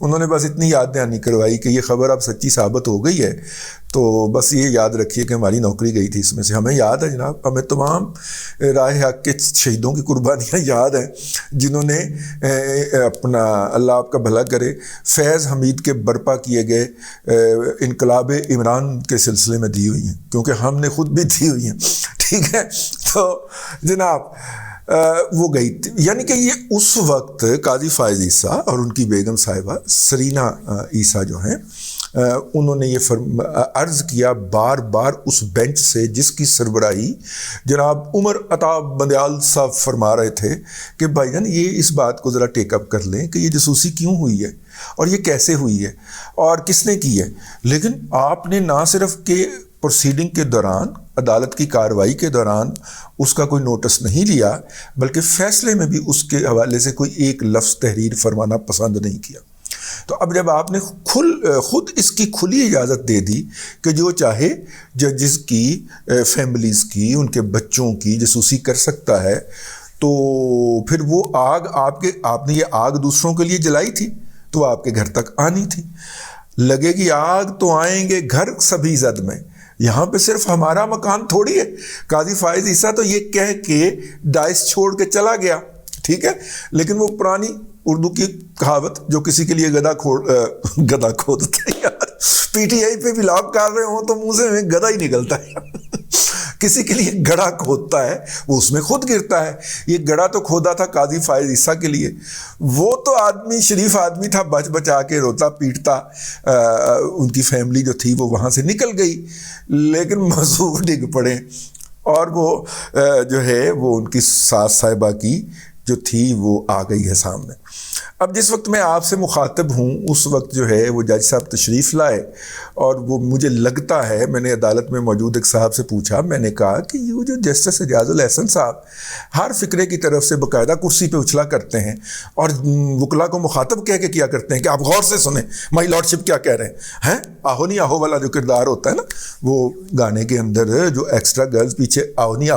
انہوں نے بس اتنی یاد دہانی کروائی کہ یہ خبر اب سچی ثابت ہو گئی ہے، تو بس یہ یاد رکھیے کہ ہماری نوکری گئی تھی اس میں سے۔ ہمیں یاد ہے جناب، ہمیں تمام راہ حق کے شہیدوں کی قربانیاں یاد ہیں جنہوں نے اپنا، اللہ آپ کا بھلا کرے، فیض حمید کے برپا کیے گئے انقلاب عمران کے سلسلے میں دی ہوئی ہیں، کیونکہ ہم نے خود بھی دی ہوئی ہیں، ٹھیک ہے۔ تو جناب وہ گئی تھی، یعنی کہ یہ اس وقت قاضی فائز عیسیٰ اور ان کی بیگم صاحبہ سرینا عیسیٰ جو ہیں، انہوں نے یہ عرض کیا بار بار اس بینچ سے جس کی سربراہی جناب عمر عطا بندیال صاحب فرما رہے تھے کہ بھائی جان یہ اس بات کو ذرا ٹیک اپ کر لیں کہ یہ جاسوسی کیوں ہوئی ہے اور یہ کیسے ہوئی ہے اور کس نے کی ہے۔ لیکن آپ نے نہ صرف کہ پروسیڈنگ کے دوران، عدالت کی کارروائی کے دوران اس کا کوئی نوٹس نہیں لیا، بلکہ فیصلے میں بھی اس کے حوالے سے کوئی ایک لفظ تحریر فرمانا پسند نہیں کیا۔ تو اب جب آپ نے خود اس کی کھلی اجازت دے دی کہ جو چاہے ججز کی، فیملیز کی، ان کے بچوں کی جاسوسی کر سکتا ہے، تو پھر وہ آگ آپ نے یہ آگ دوسروں کے لیے جلائی تھی تو آپ کے گھر تک آنی تھی۔ لگے گی آگ تو آئیں گے گھر سبھی زد میں، یہاں پہ صرف ہمارا مکان تھوڑی ہے۔ قاضی فائز عیسیٰ تو یہ کہہ کے ڈائس چھوڑ کے چلا گیا، ٹھیک ہے، لیکن وہ پرانی اردو کی کہاوت جو کسی کے لیے گدھا کھودتا ہے، یار پی ٹی آئی پہ بھی لاپ کر رہے ہوں تو منہ سے گدھا ہی نکلتا ہے، کسی کے لیے گڑھا کھودتا ہے وہ اس میں خود گرتا ہے۔ یہ گڑھا تو کھودا تھا قاضی فائز عیسیٰ کے لیے، وہ تو آدمی شریف آدمی تھا، بچ بچا کے روتا پیٹتا، ان کی فیملی جو تھی وہ وہاں سے نکل گئی، لیکن معذور ڈگ پڑے، اور وہ جو ہے وہ ان کی ساس صاحبہ کی جو تھی وہ آ گئی ہے سامنے۔ اب جس وقت میں آپ سے مخاطب ہوں اس وقت جو ہے وہ جج صاحب تشریف لائے، اور وہ مجھے لگتا ہے، میں نے عدالت میں موجود ایک صاحب سے پوچھا، میں نے کہا کہ یہ جو جسٹس اعجاز الحسن صاحب ہر فقرے کی طرف سے باقاعدہ کرسی پہ اچھلا کرتے ہیں اور وکلا کو مخاطب کہہ کے کیا کرتے ہیں کہ آپ غور سے سنیں مائی لارڈ شپ کیا کہہ رہے ہیں، آہو نہیں آہو والا جو کردار ہوتا ہے نا، وہ گانے کے اندر جو ایکسٹرا گرلز پیچھے آہو نہیں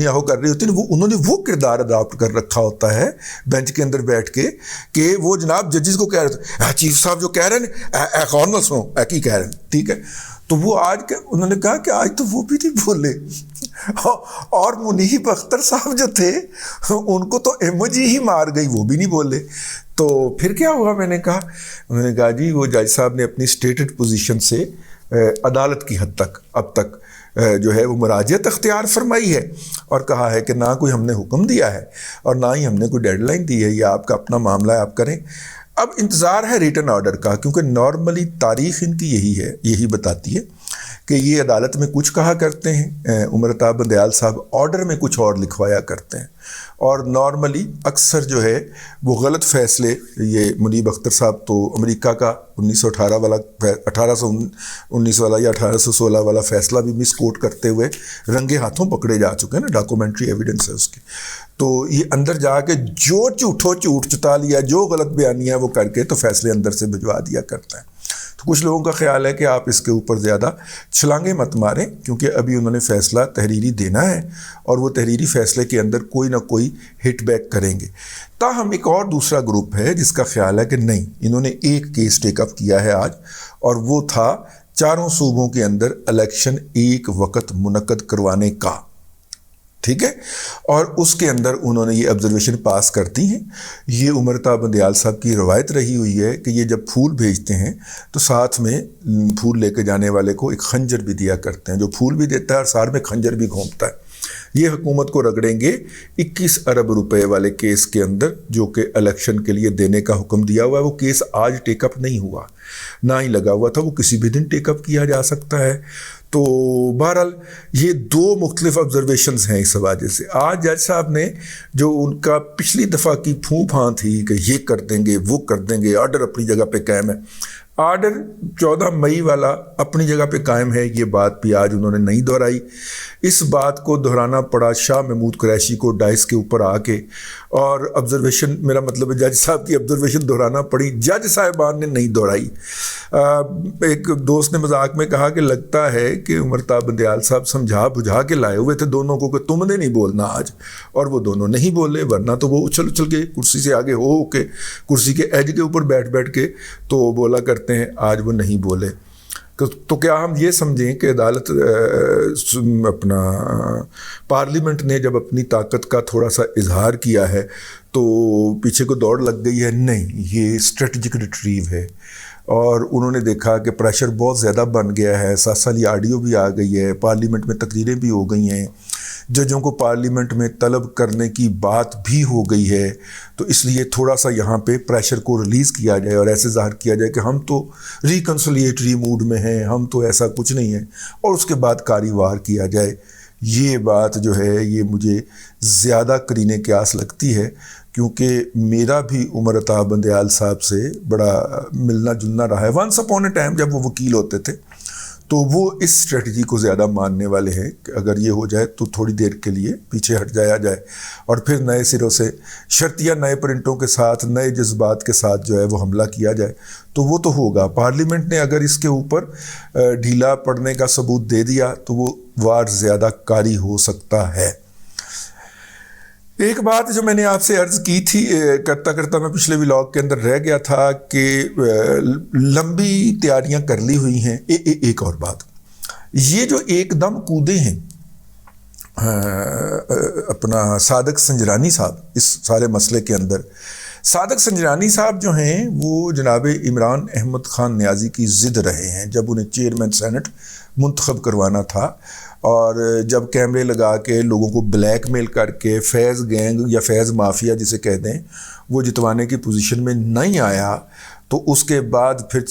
آہو کر رہی ہوتی ہیں، وہ انہوں نے وہ کردار اڈاپٹ کر رکھا ہوتا ہے بینچ کے اندر بیٹھ کے کہ وہ جناب ججز کو کہہ رہے تھے چیف صاحب جو کہہ رہے ہیں اے غور نہ سنو، اے کی کہہ رہے ہیں، ٹھیک ہے۔ تو وہ آج انہوں نے کہا کہ آج تو وہ بھی نہیں بولے، اور منیب اختر صاحب جو تھے ان کو تو ایموجی ہی مار گئی، وہ بھی نہیں بولے۔ تو پھر کیا ہوا؟ میں نے کہا، انہوں نے کہا جی وہ جج صاحب نے اپنی اسٹیٹڈ پوزیشن سے عدالت کی حد تک اب تک جو ہے وہ مراجعت اختیار فرمائی ہے، اور کہا ہے کہ نہ کوئی ہم نے حکم دیا ہے اور نہ ہی ہم نے کوئی ڈیڈ لائن دی ہے، یہ آپ کا اپنا معاملہ ہے، آپ کریں۔ اب انتظار ہے ریٹن آرڈر کا، کیونکہ نارملی تاریخ ان کی یہی بتاتی ہے کہ یہ عدالت میں کچھ کہا کرتے ہیں، عمر عطا بندیال صاحب آرڈر میں کچھ اور لکھوایا کرتے ہیں، اور نارملی اکثر جو ہے وہ غلط فیصلے، یہ منیب اختر صاحب تو امریکہ کا 1918 والا 1819 والا یا 1816 والا فیصلہ بھی مس کوٹ کرتے ہوئے رنگے ہاتھوں پکڑے جا چکے ہیں نا، ڈاکومنٹری ایویڈنس ہے اس کی۔ تو یہ اندر جا کے جو جھوٹ چتا لیا، جو غلط بیانیہ وہ کر کے تو فیصلے اندر سے بھجوا دیا کرتا ہے۔ تو کچھ لوگوں کا خیال ہے کہ آپ اس کے اوپر زیادہ چھلانگیں مت ماریں، کیونکہ ابھی انہوں نے فیصلہ تحریری دینا ہے اور وہ تحریری فیصلے کے اندر کوئی نہ کوئی ہٹ بیک کریں گے۔ تاہم ایک اور دوسرا گروپ ہے جس کا خیال ہے کہ نہیں، انہوں نے ایک کیس ٹیک اپ کیا ہے آج، اور وہ تھا چاروں صوبوں کے اندر الیکشن ایک وقت منعقد کروانے کا، ٹھیک ہے، اور اس کے اندر انہوں نے یہ آبزرویشن پاس کرتی ہیں۔ یہ عمر عطا بندیال صاحب کی روایت رہی ہوئی ہے کہ یہ جب پھول بھیجتے ہیں تو ساتھ میں پھول لے کے جانے والے کو ایک خنجر بھی دیا کرتے ہیں، جو پھول بھی دیتا ہے اور ساتھ میں خنجر بھی گھومتا ہے۔ یہ حکومت کو رگڑیں گے 21 ارب روپے والے کیس کے اندر، جو کہ الیکشن کے لیے دینے کا حکم دیا ہوا ہے۔ وہ کیس آج ٹیک اپ نہیں ہوا، نہ ہی لگا ہوا تھا، وہ کسی بھی دن ٹیک اپ کیا جا سکتا ہے۔ تو بہرحال یہ دو مختلف آبزرویشنز ہیں اس حوالے سے۔ آج جج صاحب نے جو ان کا پچھلی دفعہ کی پھوں پھاں تھی کہ یہ کر دیں گے وہ کر دیں گے، آرڈر اپنی جگہ پہ قائم ہے، آرڈر 14 مئی والا اپنی جگہ پہ قائم ہے، یہ بات بھی آج انہوں نے نہیں دہرائی۔ اس بات کو دہرانا پڑا شاہ محمود قریشی کو ڈائس کے اوپر آ کے، اور آبزرویشن، میرا مطلب ہے جج صاحب کی آبزرویشن دہرانا پڑی، جج صاحبان نے نہیں دہرائی۔ ایک دوست نے مذاق میں کہا کہ لگتا ہے کہ عمرتاب بندیال صاحب سمجھا بجھا کے لائے ہوئے تھے دونوں کو کہ تم نے نہیں بولنا آج، اور وہ دونوں نہیں بولے، ورنہ تو وہ اچھل اچھل کے کرسی سے آگے ہو کے کرسی کے ایج کے اوپر بیٹھ بیٹھ کے تو بولا کرتے ہیں، آج وہ نہیں بولے۔ تو کیا ہم یہ سمجھیں کہ عدالت اپنا پارلیمنٹ نے جب اپنی طاقت کا تھوڑا سا اظہار کیا ہے تو پیچھے کو دوڑ لگ گئی ہے؟ نہیں، یہ اسٹریٹجک ریٹریو ہے، اور انہوں نے دیکھا کہ پریشر بہت زیادہ بن گیا ہے، 7 سالی آڈیو بھی آ گئی ہے، پارلیمنٹ میں تقریریں بھی ہو گئی ہیں، ججوں کو پارلیمنٹ میں طلب کرنے کی بات بھی ہو گئی ہے، تو اس لیے تھوڑا سا یہاں پہ پریشر کو ریلیز کیا جائے اور ایسے ظاہر کیا جائے کہ ہم تو ریکنسلیٹری موڈ میں ہیں، ہم تو ایسا کچھ نہیں ہے، اور اس کے بعد کاری وار کیا جائے۔ یہ بات جو ہے یہ مجھے زیادہ قرینِ قیاس لگتی ہے، کیونکہ میرا بھی عمرتاب بندیال صاحب سے بڑا ملنا جلنا رہا ہے۔ ونس اپون اے ٹائم جب وہ وکیل ہوتے تھے تو وہ اس اسٹریٹجی کو زیادہ ماننے والے ہیں کہ اگر یہ ہو جائے تو تھوڑی دیر کے لیے پیچھے ہٹ جایا جائے، اور پھر نئے سروں سے شرطیہ نئے پرنٹوں کے ساتھ نئے جذبات کے ساتھ جو ہے وہ حملہ کیا جائے، تو وہ تو ہوگا۔ پارلیمنٹ نے اگر اس کے اوپر ڈھیلا پڑنے کا ثبوت دے دیا تو وہ وار زیادہ کاری ہو سکتا ہے۔ ایک بات جو میں نے آپ سے عرض کی تھی کرتا کرتا میں پچھلے ولاگ کے اندر رہ گیا تھا کہ لمبی تیاریاں کر لی ہوئی ہیں۔ ایک اور بات، یہ جو ایک دم کودے ہیں اپنا صادق سنجرانی صاحب اس سارے مسئلے کے اندر، صادق سنجرانی صاحب جو ہیں وہ جناب عمران احمد خان نیازی کی ضد رہے ہیں جب انہیں چیئرمین سینٹ منتخب کروانا تھا، اور جب کیمرے لگا کے لوگوں کو بلیک میل کر کے فیض گینگ یا فیض مافیا جسے کہہ دیں وہ جتوانے کی پوزیشن میں نہیں آیا، تو اس کے بعد پھر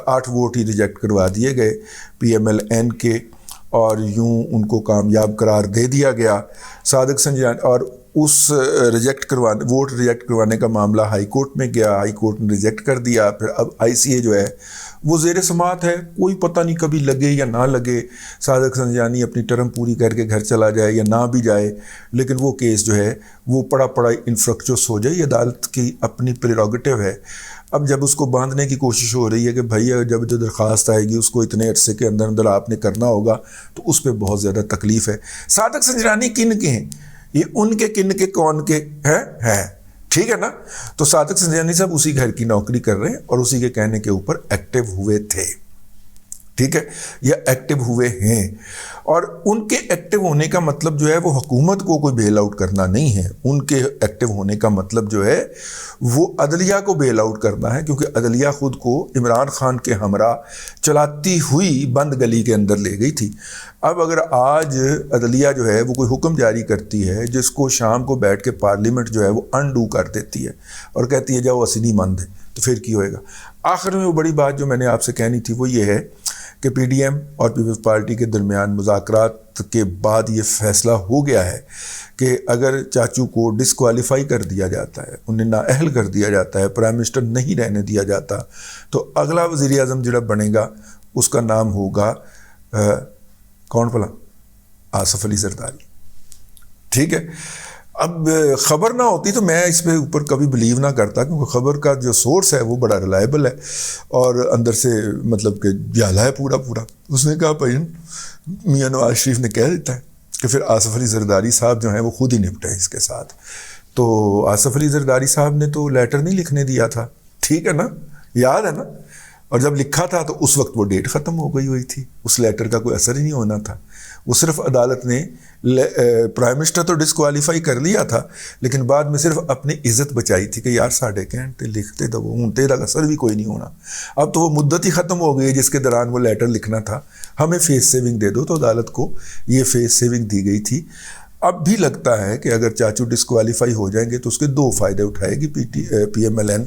8 ووٹ ہی ریجیکٹ کروا دیے گئے پی ایم ایل این کے، اور یوں ان کو کامیاب قرار دے دیا گیا۔ صادق سنجرانی اور اس ووٹ ریجیکٹ کروانے کا معاملہ ہائی کورٹ میں گیا، ہائی کورٹ نے ریجیکٹ کر دیا۔ پھر اب آئی سی اے جو ہے وہ زیر سماعت ہے، کوئی پتہ نہیں کبھی لگے یا نہ لگے، صادق سنجرانی اپنی ٹرم پوری کر کے گھر چلا جائے یا نہ بھی جائے، لیکن وہ کیس جو ہے وہ پڑا انفرکچوس ہو جائے۔ یہ عدالت کی اپنی پریروگیٹو ہے۔ اب جب اس کو باندھنے کی کوشش ہو رہی ہے کہ بھائی جب جو درخواست آئے گی اس کو اتنے عرصے کے اندر اندر آپ نے کرنا ہوگا، تو اس پہ بہت زیادہ تکلیف ہے۔ صادق سنجرانی کن کے ہیں؟ یہ ان کے کن کے کون کے ہیں؟ ٹھیک ہے نا؟ تو صادق سنجرانی صاحب اسی گھر کی نوکری کر رہے ہیں اور اسی کے کہنے کے اوپر ایکٹیو ہوئے تھے، ٹھیک ہے، یا ایکٹیو ہوئے ہیں، اور ان کے ایکٹیو ہونے کا مطلب جو ہے وہ حکومت کو کوئی بیل آؤٹ کرنا نہیں ہے، ان کے ایکٹیو ہونے کا مطلب جو ہے وہ عدلیہ کو بیل آؤٹ کرنا ہے، کیونکہ عدلیہ خود کو عمران خان کے ہمراہ چلاتی ہوئی بند گلی کے اندر لے گئی تھی۔ اب اگر آج عدلیہ جو ہے وہ کوئی حکم جاری کرتی ہے جس کو شام کو بیٹھ کے پارلیمنٹ جو ہے وہ انڈو کر دیتی ہے اور کہتی ہے جاؤ اسی نہیں مند ہے، تو پھر کی ہوئے گا؟ آخر میں وہ بڑی بات جو میں نے آپ سے کہنی تھی وہ یہ ہے کہ پی ڈی ایم اور پیپلز پارٹی کے درمیان مذاکرات کے بعد یہ فیصلہ ہو گیا ہے کہ اگر چاچو کو ڈسکوالیفائی کر دیا جاتا ہے، انہیں نااہل کر دیا جاتا ہے، پرائم منسٹر نہیں رہنے دیا جاتا، تو اگلا وزیر اعظم جڑا بنے گا اس کا نام ہوگا کون بلا؟ آصف علی زرداری، ٹھیک ہے۔ اب خبر نہ ہوتی تو میں اس پہ اوپر کبھی بلیو نہ کرتا، کیونکہ خبر کا جو سورس ہے وہ بڑا ریلائبل ہے اور اندر سے مطلب کہ جالا ہے پورا۔ اس نے کہا بھائی میاں نواز شریف نے کہہ دیتا ہے کہ پھر آصف علی زرداری صاحب جو ہیں وہ خود ہی نپٹے اس کے ساتھ۔ تو آصف علی زرداری صاحب نے تو لیٹر نہیں لکھنے دیا تھا، ٹھیک ہے نا، یاد ہے نا، اور جب لکھا تھا تو اس وقت وہ ڈیٹ ختم ہو گئی ہوئی تھی، اس لیٹر کا کوئی اثر ہی نہیں ہونا تھا۔ وہ صرف عدالت نے پرائم منسٹر تو ڈسکوالیفائی کر لیا تھا، لیکن بعد میں صرف اپنی عزت بچائی تھی کہ یار ساڑھے گھنٹے لکھتے تو وہ تیرا اثر بھی کوئی نہیں ہونا۔ اب تو وہ مدت ہی ختم ہو گئی جس کے دوران وہ لیٹر لکھنا تھا، ہمیں فیس سیونگ دے دو، تو عدالت کو یہ فیس سیونگ دی گئی تھی۔ اب بھی لگتا ہے کہ اگر چاچو ڈسکوالیفائی ہو جائیں گے تو اس کے 2 فائدے اٹھائے گی پی ایم ایل این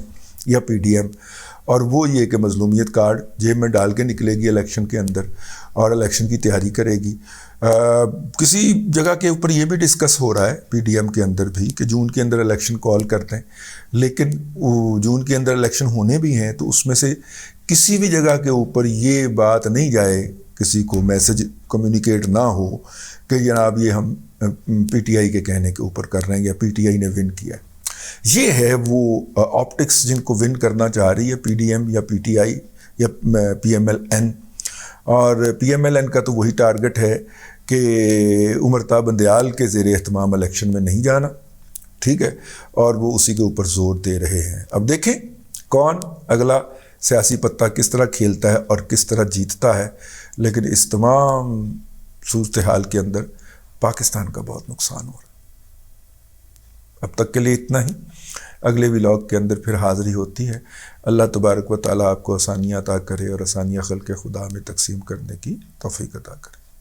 یا پی ڈی ایم، اور وہ یہ کہ مظلومیت کارڈ جیب میں ڈال کے نکلے گی الیکشن کے اندر اور الیکشن کی تیاری کرے گی۔ کسی جگہ کے اوپر یہ بھی ڈسکس ہو رہا ہے پی ڈی ایم کے اندر بھی کہ جون کے اندر الیکشن کال کرتے ہیں، لیکن جون کے اندر الیکشن ہونے بھی ہیں تو اس میں سے کسی بھی جگہ کے اوپر یہ بات نہیں جائے، کسی کو میسج کمیونیکیٹ نہ ہو کہ جناب یہ ہم پی ٹی آئی کے کہنے کے اوپر کر رہے ہیں یا پی ٹی آئی نے ون کیا ہے۔ یہ ہے وہ آپٹکس جن کو ون کرنا چاہ رہی ہے پی ڈی ایم یا پی ٹی آئی یا پی ایم ایل این. اور پی ایم ایل این کا تو وہی ٹارگٹ ہے کہ امرتا بندیال کے زیر اہتمام الیکشن میں نہیں جانا، ٹھیک ہے، اور وہ اسی کے اوپر زور دے رہے ہیں. اب دیکھیں کون اگلا سیاسی پتہ کس طرح کھیلتا ہے اور کس طرح جیتتا ہے، لیکن اس تمام صورتحال کے اندر پاکستان کا بہت نقصان ہو رہا ہے. اب تک کے لیے اتنا ہی. اگلے ولاگ کے اندر پھر حاضری ہوتی ہے. اللہ تبارک و تعالیٰ آپ کو آسانیاں عطا کرے اور آسانیاں خلق خدا میں تقسیم کرنے کی توفیق عطا کرے.